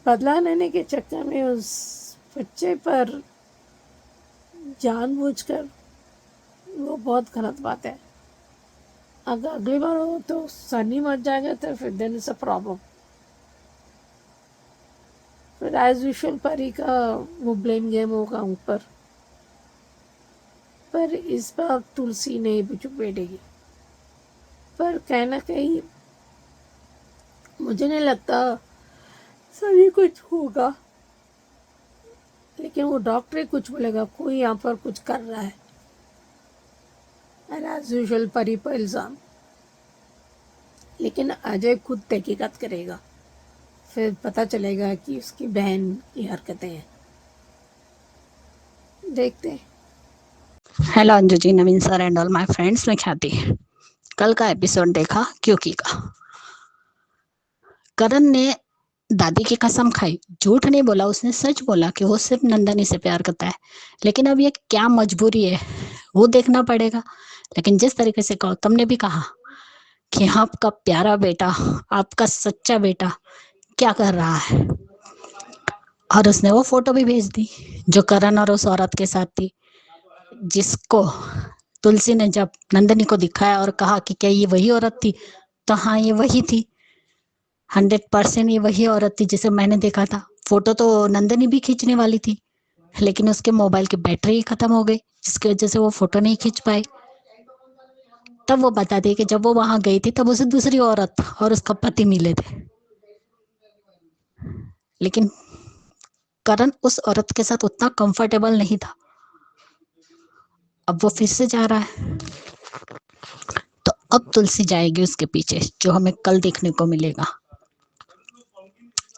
बदला लेने के चक्कर में उस बच्चे पर जानबूझकर, वो बहुत गलत बात है। अगर अगली बार हो तो सनी मर जाएगा तो फिर देन इज अ प्रॉब्लम। फिर एज यूजुअल परी का वो ब्लेम गेम होगा ऊपर, पर इस बार तुलसी नहीं चुप बैठेगी। पर कहीं ना कहीं मुझे नहीं लगता सभी कुछ होगा, लेकिन वो डॉक्टर ही कुछ बोलेगा, कोई यहाँ पर कुछ कर रहा है। एंड एज यूजुअल परी पर इल्ज़ाम, लेकिन अजय खुद तहकीकात करेगा, फिर पता चलेगा कि उसकी बहन की हरकतें हैं। देखते हैं। Hello Anju ji, Naveen sir and all my friends, मैं ख्याति। कल का एपिसोड देखा क्योंकि का करण ने दादी की कसम खाई, झूठ नहीं बोला, उसने सच बोला कि वो सिर्फ नंदनी से प्यार करता है। लेकिन अब ये क्या मजबूरी है वो देखना पड़ेगा। लेकिन जिस तरीके से गौतम ने भी कहा कि आपका प्यारा बेटा, आपका सच्चा बेटा क्या कर रहा है, और उसने वो फोटो भी भेज दी जो करण और उस औरत के साथ थी, जिसको तुलसी ने जब नंदनी को दिखाया और कहा कि क्या ये वही औरत थी, तो हाँ ये वही थी, 100% ये वही औरत थी जिसे मैंने देखा था। फोटो तो नंदनी भी खींचने वाली थी, लेकिन उसके मोबाइल की बैटरी खत्म हो गई, जिसकी वजह से वो फोटो नहीं खींच पाई। तब वो बता दी कि जब वो वहां गई थी तब उसे दूसरी औरत और उसका पति मिले थे, लेकिन करण उस औरत के साथ उतना कंफर्टेबल नहीं था। अब वो फिर से जा रहा है, तो अब तुलसी जाएगी उसके पीछे, जो हमें कल देखने को मिलेगा।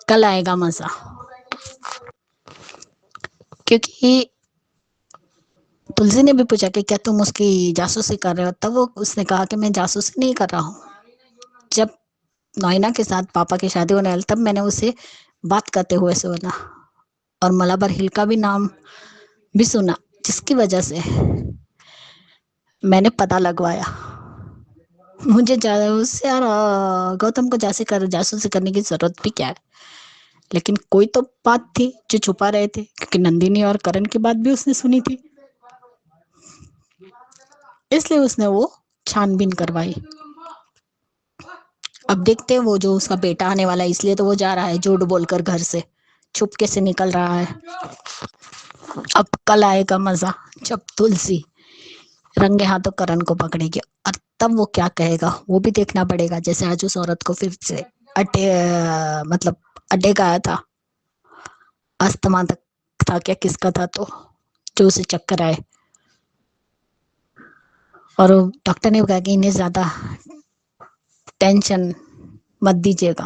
कल आएगा मजा, क्योंकि तुलसी ने भी पूछा कि क्या तुम उसकी जासूसी कर रहे हो, तब वो उसने कहा कि मैं जासूसी नहीं कर रहा हूँ। जब नॉइना के साथ पापा की शादी होने वाली तब मैंने उसे बात करते हुए सुना, और मलाबार हिल का भी नाम भी सुना, जिसकी वजह से मैंने पता लगवाया। मुझे उससे यार गौतम को जासूसी करने की जरूरत भी क्या है, लेकिन कोई तो बात थी जो छुपा रहे थे, क्योंकि नंदिनी और करण की बात भी उसने सुनी थी, इसलिए उसने वो छानबीन करवाई। अब देखते हैं, वो जो उसका बेटा आने वाला है इसलिए तो वो जा रहा है झूठ बोलकर, घर से छुपके से निकल रहा है। अब कल आएगा मजा, जब तुलसी रंगे हाथों करण को पकड़ेगी, और तब वो क्या कहेगा वो भी देखना पड़ेगा। जैसे आज उस औरत को फिर से मतलब अड्डे का आया था, अस्थमा तक था क्या किसका था, तो जो उसे चक्कर आए, और डॉक्टर ने कहा कि इन्हें ज्यादा टेंशन मत दीजिएगा।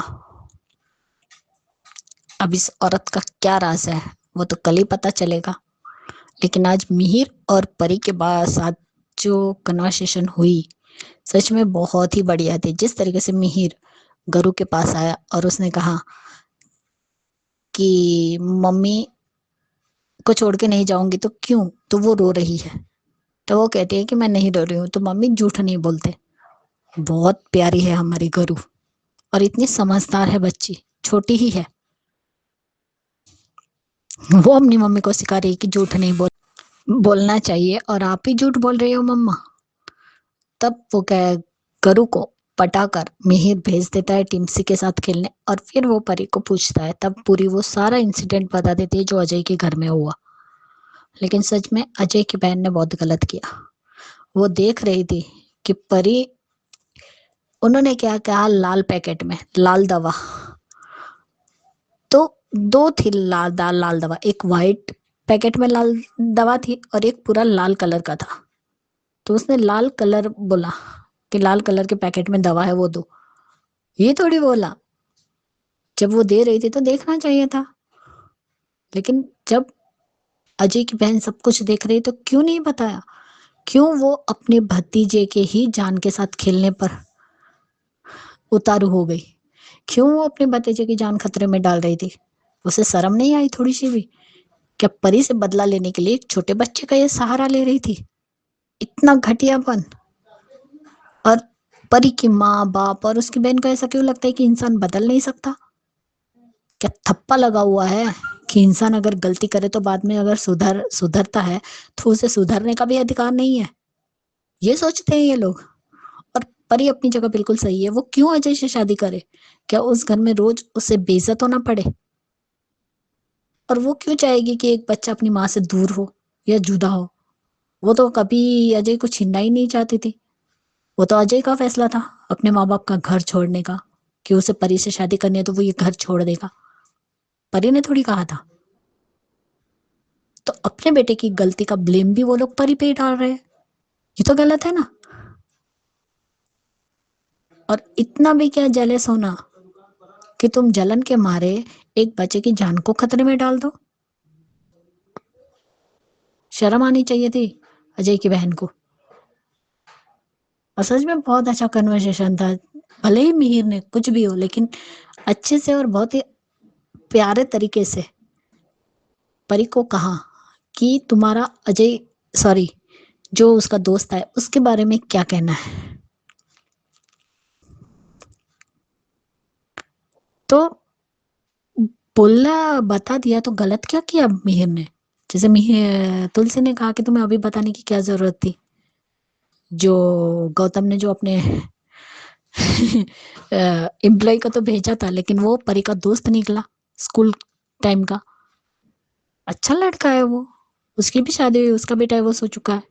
अब इस औरत का क्या राज है वो तो कल ही पता चलेगा। लेकिन आज मिहिर और परी के साथ जो कन्वर्सेशन हुई, सच में बहुत ही बढ़िया थी। जिस तरीके से मिहिर गरु के पास आया और उसने कहा कि मम्मी को छोड़ के नहीं जाऊंगी, तो क्यों, तो वो रो रही है, तो वो कहती है कि मैं नहीं रो रही हूँ, तो मम्मी झूठ नहीं बोलते। बहुत प्यारी है हमारी गरु, और इतनी समझदार है बच्ची, छोटी ही है, वो अपनी मम्मी को सिखा रही है कि झूठ नहीं बोलना चाहिए, और आप ही झूठ बोल रही हो मम्मा। तब वो क्या गरु को पटाकर मिहिर भेज देता है टिम्सी के साथ खेलने, और फिर वो परी को पूछता है, तब पूरी वो सारा इंसिडेंट बता देती है जो अजय के घर में हुआ। लेकिन सच में अजय की बहन ने बहुत गलत किया। वो देख रही थी कि परी, उन्होंने क्या कहा, लाल पैकेट में लाल दवा, तो दो थी लाल दवा, एक वाइट पैकेट में लाल दवा थी और एक पूरा लाल कलर का था। तो उसने लाल कलर बोला कि लाल कलर के पैकेट में दवा है वो दो, ये थोड़ी बोला। जब वो दे रही थी तो देखना चाहिए था। लेकिन जब अजय की बहन सब कुछ देख रही तो क्यों नहीं बताया? क्यों वो अपने भतीजे के ही जान के साथ खेलने पर उतारू हो गई? क्यों वो अपने भतीजे की जान खतरे में डाल रही थी? उसे शर्म नहीं आई थोड़ी सी भी? क्या परी से बदला लेने के लिए एक छोटे बच्चे का ये सहारा ले रही थी? इतना घटियापन। और परी की माँ बाप और उसकी बहन को ऐसा क्यों लगता है कि इंसान बदल नहीं सकता? क्या थप्पा लगा हुआ है कि इंसान अगर गलती करे तो बाद में अगर सुधरता है तो उसे सुधरने का भी अधिकार नहीं है? ये सोचते हैं ये लोग। और परी अपनी जगह बिल्कुल सही है। वो क्यों अजय से शादी करे? क्या उस घर में रोज उससे बेइज्जत होना पड़े? और वो क्यों चाहेगी कि एक बच्चा अपनी माँ से दूर हो या जुदा हो? वो तो कभी अजय को छीनना ही नहीं चाहती थी। वो तो अजय का फैसला था अपने माँ बाप का घर छोड़ने का, कि उसे परी से शादी करनी है तो वो ये घर छोड़ देगा। परी ने थोड़ी कहा था। तो अपने बेटे की गलती का ब्लेम भी वो लोग परी पे ही डाल रहे हैं। ये तो गलत है ना। और इतना भी क्या जेलस होना कि तुम जलन के मारे एक बच्चे की जान को खतरे में डाल दो? शर्म आनी चाहिए थी अजय की बहन को। और सच में बहुत अच्छा कन्वर्सेशन था। भले ही मिहिर ने कुछ भी हो, लेकिन अच्छे से और बहुत ही प्यारे तरीके से परी को कहा कि तुम्हारा अजय, सॉरी, जो उसका दोस्त है उसके बारे में क्या कहना है। तो बोलना बता दिया तो गलत क्या किया मिहिर ने? जैसे मिहिर तुलसी ने कहा कि तुम्हें अभी बताने की क्या जरूरत थी। जो गौतम ने जो अपने एम्प्लॉय का तो भेजा था, लेकिन वो परी का दोस्त निकला स्कूल टाइम का। अच्छा लड़का है वो, उसकी भी शादी हुई, उसका भी डाइवोर्स हो चुका है,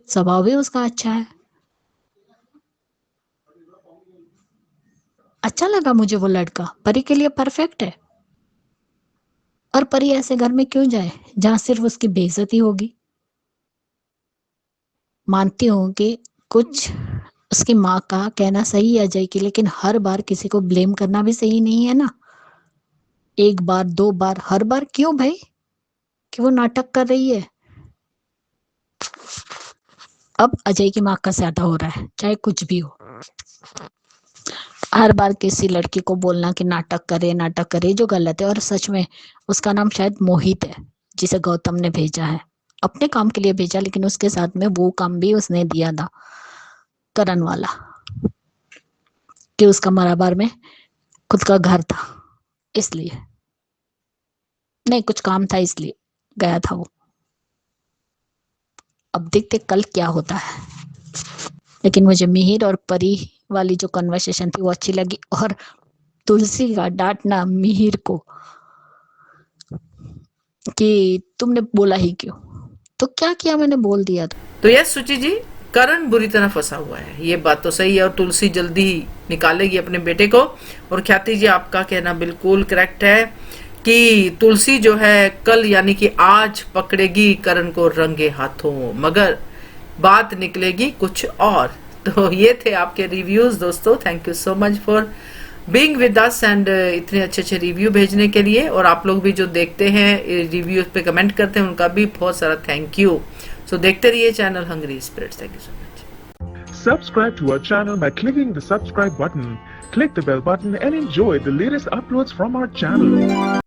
स्वभाव भी उसका अच्छा है। अच्छा लगा मुझे वो लड़का, परी के लिए परफेक्ट है। और परी ऐसे घर में क्यों जाए जहां सिर्फ उसकी बेइज्जती होगी? मानती हूँ कि कुछ उसकी माँ का कहना सही है अजय की, लेकिन हर बार किसी को ब्लेम करना भी सही नहीं है ना। एक बार, दो बार, हर बार क्यों भाई? कि वो नाटक कर रही है। अब अजय की माँ का ज्यादा हो रहा है, चाहे कुछ भी हो। हर बार किसी लड़की को बोलना कि नाटक करे, जो गलत है। और सच में उसका नाम शायद मोहित है, जिसे गौतम ने भेजा है। अपने काम के लिए भेजा, लेकिन उसके साथ में वो काम भी उसने दिया था, करण वाला, कि उसका मराबार में खुद का घर था, इसलिए नहीं, कुछ काम था इसलिए गया था वो। अब देखते कल क्या होता है। लेकिन मुझे मिहिर और परी वाली जो कन्वर्सेशन थी वो अच्छी लगी। और तुलसी का डांटना मिहिर को कि तुमने बोला ही क्यों, तो क्या किया मैंने, बोल दिया तो यस सुचि जी, करण बुरी तरह फंसा हुआ है, ये बात तो सही है। और तुलसी जल्दी ही निकालेगी अपने बेटे को। और ख्याति जी, आपका कहना बिल्कुल करेक्ट है कि तुलसी जो है कल यानी कि आज पकड़ेगी करण को रंगे हाथों, मगर बात निकलेगी कुछ और। तो ये थे आपके रिव्यूज दोस्तों। Thank you so much for being with us and इतने अच्छे अच्छे रिव्यू भेजने के लिए। और आप लोग भी जो देखते हैं रिव्यू पे कमेंट करते हैं, उनका भी बहुत सारा थैंक यू। सो देखते रहिए channel Hungry Spirits. Thank you so much. Subscribe to our channel by clicking the subscribe button. Click the bell button and enjoy the latest uploads from our channel.